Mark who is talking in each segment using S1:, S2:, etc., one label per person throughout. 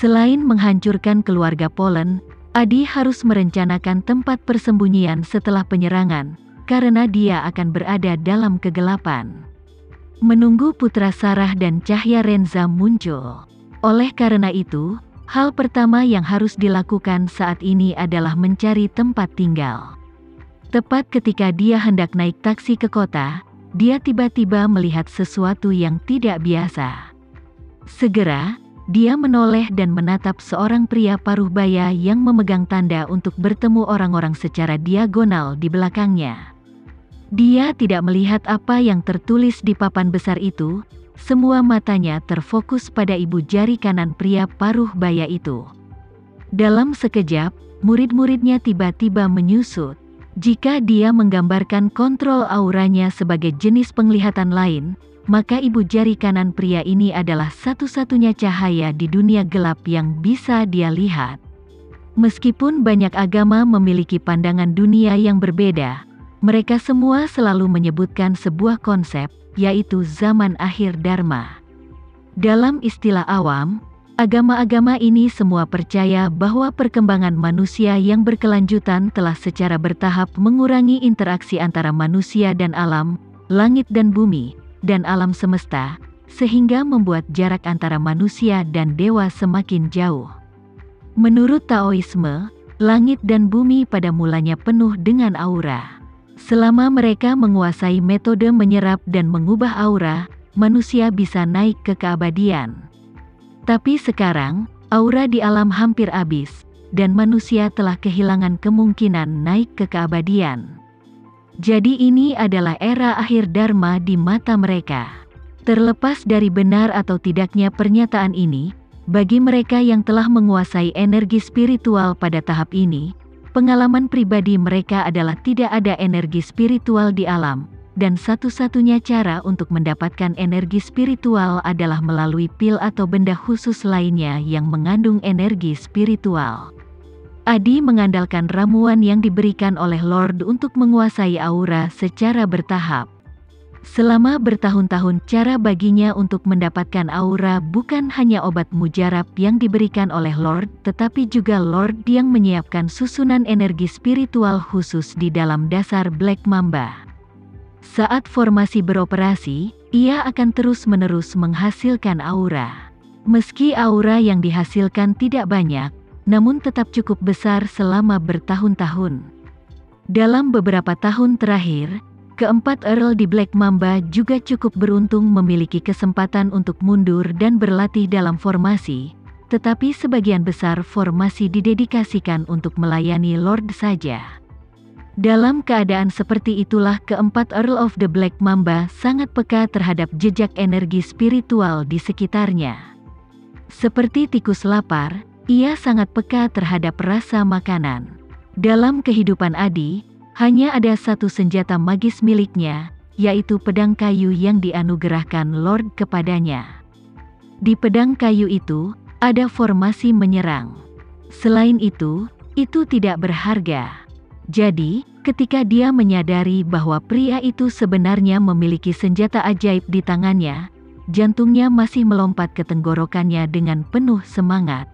S1: Selain menghancurkan keluarga Polen, Adi harus merencanakan tempat persembunyian setelah penyerangan, karena dia akan berada dalam kegelapan. Menunggu putra Sarah dan cahaya Renza muncul. Oleh karena itu, hal pertama yang harus dilakukan saat ini adalah mencari tempat tinggal. Tepat ketika dia hendak naik taksi ke kota, dia tiba-tiba melihat sesuatu yang tidak biasa. Segera, dia menoleh dan menatap seorang pria paruh baya yang memegang tanda untuk bertemu orang-orang secara diagonal di belakangnya. Dia tidak melihat apa yang tertulis di papan besar itu, semua matanya terfokus pada ibu jari kanan pria paruh baya itu. Dalam sekejap, murid-muridnya tiba-tiba menyusut. Jika dia menggambarkan kontrol auranya sebagai jenis penglihatan lain, maka ibu jari kanan pria ini adalah satu-satunya cahaya di dunia gelap yang bisa dia lihat. Meskipun banyak agama memiliki pandangan dunia yang berbeda, mereka semua selalu menyebutkan sebuah konsep, yaitu zaman akhir Dharma. Dalam istilah awam, agama-agama ini semua percaya bahwa perkembangan manusia yang berkelanjutan telah secara bertahap mengurangi interaksi antara manusia dan alam, langit dan bumi, dan alam semesta, sehingga membuat jarak antara manusia dan dewa semakin jauh. Menurut Taoisme, langit dan bumi pada mulanya penuh dengan aura. Selama mereka menguasai metode menyerap dan mengubah aura, manusia bisa naik ke keabadian. Tapi sekarang, aura di alam hampir habis, dan manusia telah kehilangan kemungkinan naik ke keabadian. Jadi ini adalah era akhir Dharma di mata mereka. Terlepas dari benar atau tidaknya pernyataan ini, bagi mereka yang telah menguasai energi spiritual pada tahap ini, pengalaman pribadi mereka adalah tidak ada energi spiritual di alam, dan satu-satunya cara untuk mendapatkan energi spiritual adalah melalui pil atau benda khusus lainnya yang mengandung energi spiritual. Adi mengandalkan ramuan yang diberikan oleh Lord untuk menguasai aura secara bertahap. Selama bertahun-tahun cara baginya untuk mendapatkan aura bukan hanya obat mujarab yang diberikan oleh Lord, tetapi juga Lord yang menyiapkan susunan energi spiritual khusus di dalam dasar Black Mamba. Saat formasi beroperasi, ia akan terus-menerus menghasilkan aura. Meski aura yang dihasilkan tidak banyak, namun tetap cukup besar selama bertahun-tahun. Dalam beberapa tahun terakhir, keempat Earl di Black Mamba juga cukup beruntung memiliki kesempatan untuk mundur dan berlatih dalam formasi, tetapi sebagian besar formasi didedikasikan untuk melayani Lord saja. Dalam keadaan seperti itulah keempat Earl of the Black Mamba sangat peka terhadap jejak energi spiritual di sekitarnya. Seperti tikus lapar, ia sangat peka terhadap rasa makanan. Dalam kehidupan Adi, hanya ada satu senjata magis miliknya, yaitu pedang kayu yang dianugerahkan Lord kepadanya. Di pedang kayu itu, ada formasi menyerang. Selain itu tidak berharga. Jadi, ketika dia menyadari bahwa pria itu sebenarnya memiliki senjata ajaib di tangannya, jantungnya masih melompat ke tenggorokannya dengan penuh semangat.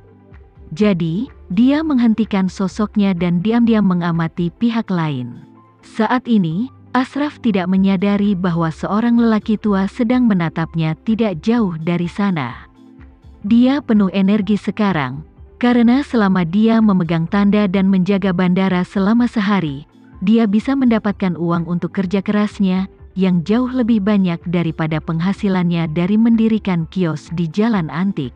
S1: Jadi, dia menghentikan sosoknya dan diam-diam mengamati pihak lain. Saat ini, Ashraf tidak menyadari bahwa seorang lelaki tua sedang menatapnya tidak jauh dari sana. Dia penuh energi sekarang, karena selama dia memegang tanda dan menjaga bandara selama sehari, dia bisa mendapatkan uang untuk kerja kerasnya, yang jauh lebih banyak daripada penghasilannya dari mendirikan kios di Jalan Antik.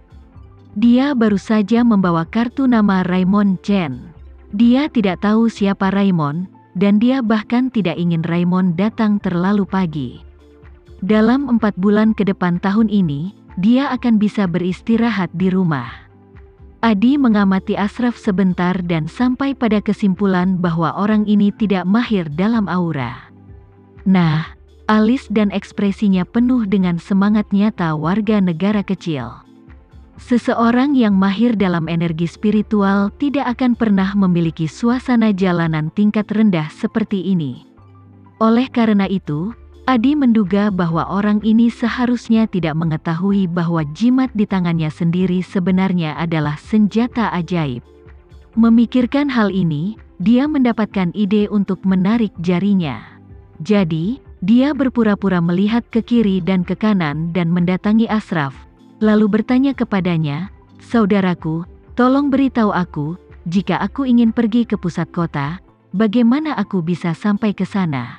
S1: Dia baru saja membawa kartu nama Raymond Chen. Dia tidak tahu siapa Raymond, dan dia bahkan tidak ingin Raymond datang terlalu pagi. Dalam 4 bulan ke depan tahun ini, dia akan bisa beristirahat di rumah. Adi mengamati Ashraf sebentar dan sampai pada kesimpulan bahwa orang ini tidak mahir dalam aura. Nah, alis dan ekspresinya penuh dengan semangat nyata warga negara kecil. Seseorang yang mahir dalam energi spiritual tidak akan pernah memiliki suasana jalanan tingkat rendah seperti ini. Oleh karena itu, Adi menduga bahwa orang ini seharusnya tidak mengetahui bahwa jimat di tangannya sendiri sebenarnya adalah senjata ajaib. Memikirkan hal ini, dia mendapatkan ide untuk menarik jarinya. Jadi, dia berpura-pura melihat ke kiri dan ke kanan dan mendatangi Ashraf, lalu bertanya kepadanya, "Saudaraku, tolong beritahu aku, jika aku ingin pergi ke pusat kota, bagaimana aku bisa sampai ke sana?"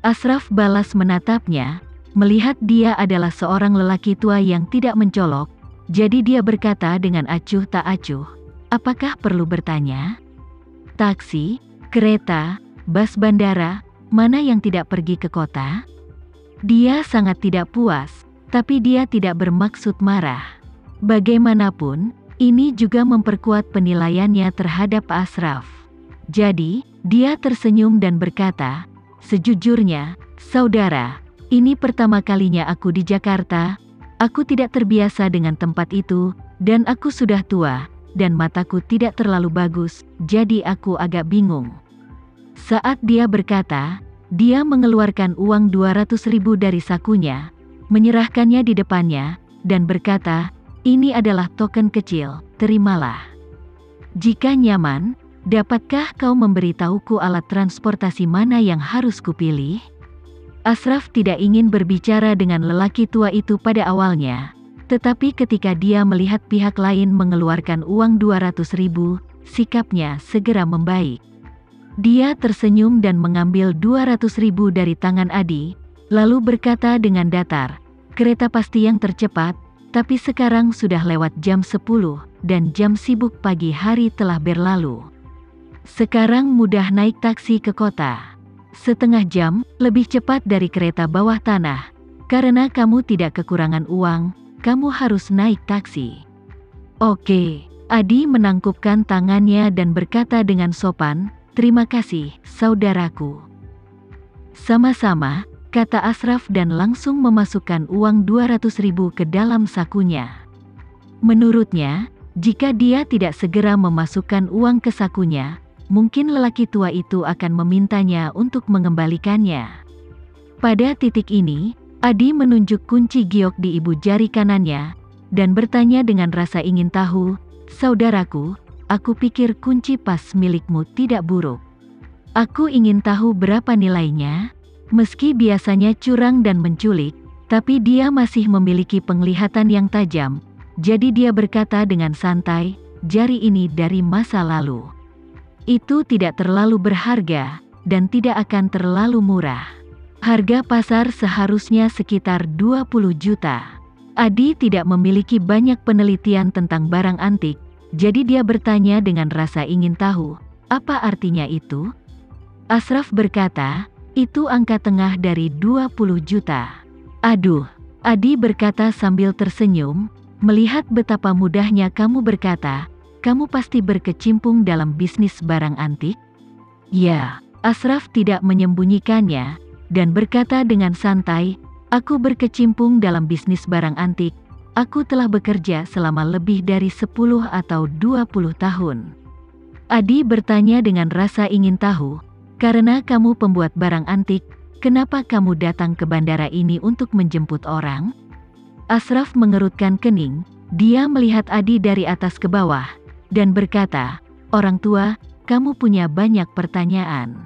S1: Ashraf balas menatapnya, melihat dia adalah seorang lelaki tua yang tidak mencolok, jadi dia berkata dengan acuh tak acuh, "Apakah perlu bertanya? Taksi, kereta, bus bandara, mana yang tidak pergi ke kota?" Dia sangat tidak puas, tapi dia tidak bermaksud marah. Bagaimanapun, ini juga memperkuat penilaiannya terhadap Ashraf. Jadi, dia tersenyum dan berkata, "Sejujurnya, saudara, ini pertama kalinya aku di Jakarta. Aku tidak terbiasa dengan tempat itu, dan aku sudah tua, dan mataku tidak terlalu bagus, jadi aku agak bingung." Saat dia berkata, dia mengeluarkan uang 200.000 dari sakunya, menyerahkannya di depannya, dan berkata, "Ini adalah token kecil, terimalah. Jika nyaman, dapatkah kau memberitahuku alat transportasi mana yang harus kupilih?" Ashraf tidak ingin berbicara dengan lelaki tua itu pada awalnya, tetapi ketika dia melihat pihak lain mengeluarkan uang 200.000, sikapnya segera membaik. Dia tersenyum dan mengambil 200.000 dari tangan Adi, lalu berkata dengan datar, "Kereta pasti yang tercepat, tapi sekarang sudah lewat jam 10, dan jam sibuk pagi hari telah berlalu. Sekarang mudah naik taksi ke kota. Setengah jam, lebih cepat dari kereta bawah tanah. Karena kamu tidak kekurangan uang, kamu harus naik taksi." "Oke." Adi menangkupkan tangannya dan berkata dengan sopan, "Terima kasih, saudaraku." "Sama-sama," kata Ashraf dan langsung memasukkan uang 200.000 ke dalam sakunya. Menurutnya, jika dia tidak segera memasukkan uang ke sakunya, mungkin lelaki tua itu akan memintanya untuk mengembalikannya. Pada titik ini, Adi menunjuk kunci giok di ibu jari kanannya, dan bertanya dengan rasa ingin tahu, "Saudaraku, aku pikir kunci pas milikmu tidak buruk. Aku ingin tahu berapa nilainya." Meski biasanya curang dan menculik, tapi dia masih memiliki penglihatan yang tajam, jadi dia berkata dengan santai, "Jari ini dari masa lalu. Itu tidak terlalu berharga, dan tidak akan terlalu murah. Harga pasar seharusnya sekitar 20 juta. Adi tidak memiliki banyak penelitian tentang barang antik, jadi dia bertanya dengan rasa ingin tahu, "Apa artinya itu?" Ashraf berkata, "Itu angka tengah dari 20 juta. "Aduh," Adi berkata sambil tersenyum, "melihat betapa mudahnya kamu berkata, kamu pasti berkecimpung dalam bisnis barang antik?" "Ya." Ashraf tidak menyembunyikannya, dan berkata dengan santai, "Aku berkecimpung dalam bisnis barang antik. Aku telah bekerja selama lebih dari 10 atau 20 tahun." Adi bertanya dengan rasa ingin tahu, "Karena kamu pembuat barang antik, kenapa kamu datang ke bandara ini untuk menjemput orang?" Ashraf mengerutkan kening, dia melihat Adi dari atas ke bawah, dan berkata, "Orang tua, kamu punya banyak pertanyaan.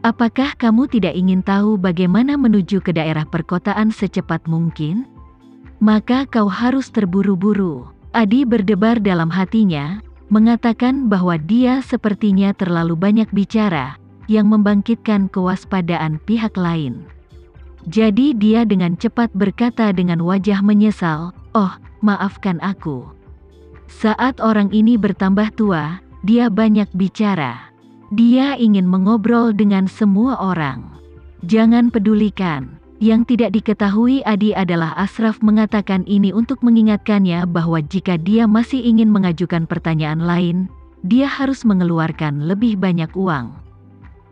S1: Apakah kamu tidak ingin tahu bagaimana menuju ke daerah perkotaan secepat mungkin? Maka kau harus terburu-buru." Adi berdebar dalam hatinya, mengatakan bahwa dia sepertinya terlalu banyak bicara, yang membangkitkan kewaspadaan pihak lain. Jadi dia dengan cepat berkata dengan wajah menyesal, "Oh, maafkan aku. Saat orang ini bertambah tua, dia banyak bicara. Dia ingin mengobrol dengan semua orang. Jangan pedulikan." Yang tidak diketahui Adi adalah Ashraf mengatakan ini untuk mengingatkannya bahwa jika dia masih ingin mengajukan pertanyaan lain, dia harus mengeluarkan lebih banyak uang.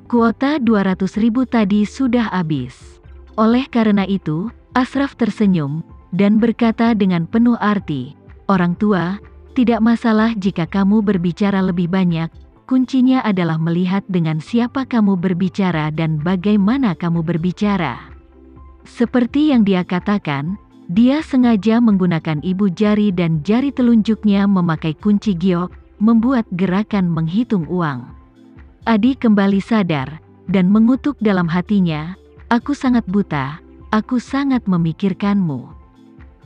S1: Kuota 200.000 tadi sudah habis. Oleh karena itu, Ashraf tersenyum, dan berkata dengan penuh arti, "Orang tua, tidak masalah jika kamu berbicara lebih banyak, kuncinya adalah melihat dengan siapa kamu berbicara dan bagaimana kamu berbicara." Seperti yang dia katakan, dia sengaja menggunakan ibu jari dan jari telunjuknya memakai kunci giok, membuat gerakan menghitung uang. Adi kembali sadar, dan mengutuk dalam hatinya, "Aku sangat buta, aku sangat memikirkanmu.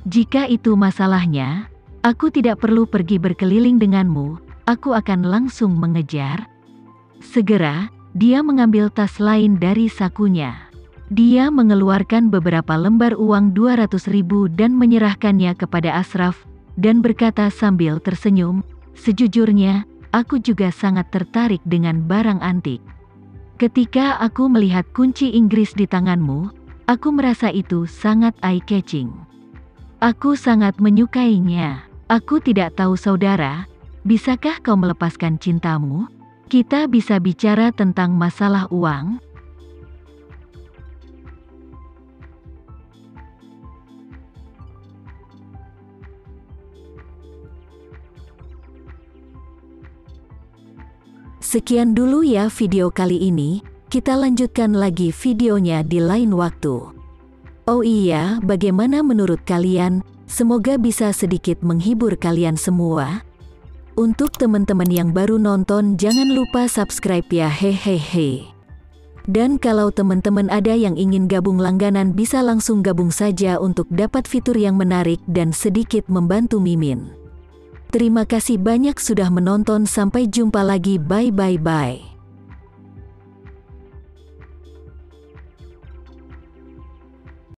S1: Jika itu masalahnya, aku tidak perlu pergi berkeliling denganmu, aku akan langsung mengejar." Segera, dia mengambil tas lain dari sakunya. Dia mengeluarkan beberapa lembar uang 200.000 dan menyerahkannya kepada Ashraf, dan berkata sambil tersenyum, "Sejujurnya, aku juga sangat tertarik dengan barang antik. Ketika aku melihat kunci Inggris di tanganmu, aku merasa itu sangat eye-catching. Aku sangat menyukainya. Aku tidak tahu saudara, bisakah kau melepaskan cintamu? Kita bisa bicara tentang masalah uang?" Sekian dulu ya video kali ini, kita lanjutkan lagi videonya di lain waktu. Oh iya, bagaimana menurut kalian? Semoga bisa sedikit menghibur kalian semua. Untuk teman-teman yang baru nonton, jangan lupa subscribe ya, hehehe. Dan kalau teman-teman ada yang ingin gabung langganan, bisa langsung gabung saja untuk dapat fitur yang menarik dan sedikit membantu Mimin. Terima kasih banyak sudah menonton, sampai jumpa lagi, bye.